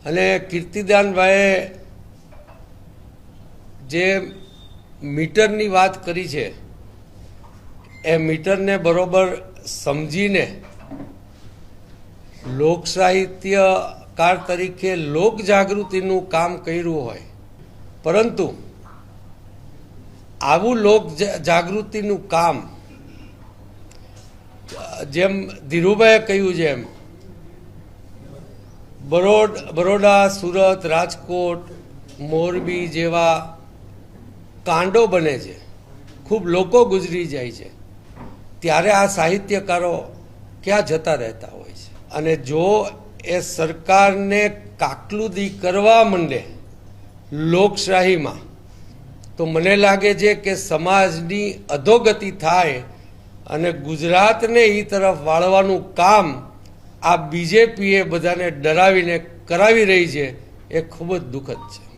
અને કીર્તિદાનભાઈએ જે મીટરની વાત કરી છે એ મીટરને બરોબર સમજીને લોક સાહિત્યકાર તરીકે લોક જાગૃતિનું કામ કર્યું હોય, પરંતુ આવું લોક જાગૃતિનું કામ જેમ ધીરુભાઈએ કહ્યું છે એમ બરોડા, સુરત, રાજકોટ, મોરબી જેવા કાંડો બને છે, ખૂબ લોકો ગુજરી જાય છે, ત્યારે આ સાહિત્યકારો ક્યાં જતા રહેતા હોય છે? અને જો એ સરકારને કાકલુદી કરવા માંડે લોકશાહીમાં, તો મને લાગે છે કે સમાજની અધોગતિ થાય અને ગુજરાતને એ તરફ વાળવાનું કામ આ બીજેપીએ બધાને ડરાવીને કરાવી રહી છે, એ ખૂબ જ દુઃખદ છે.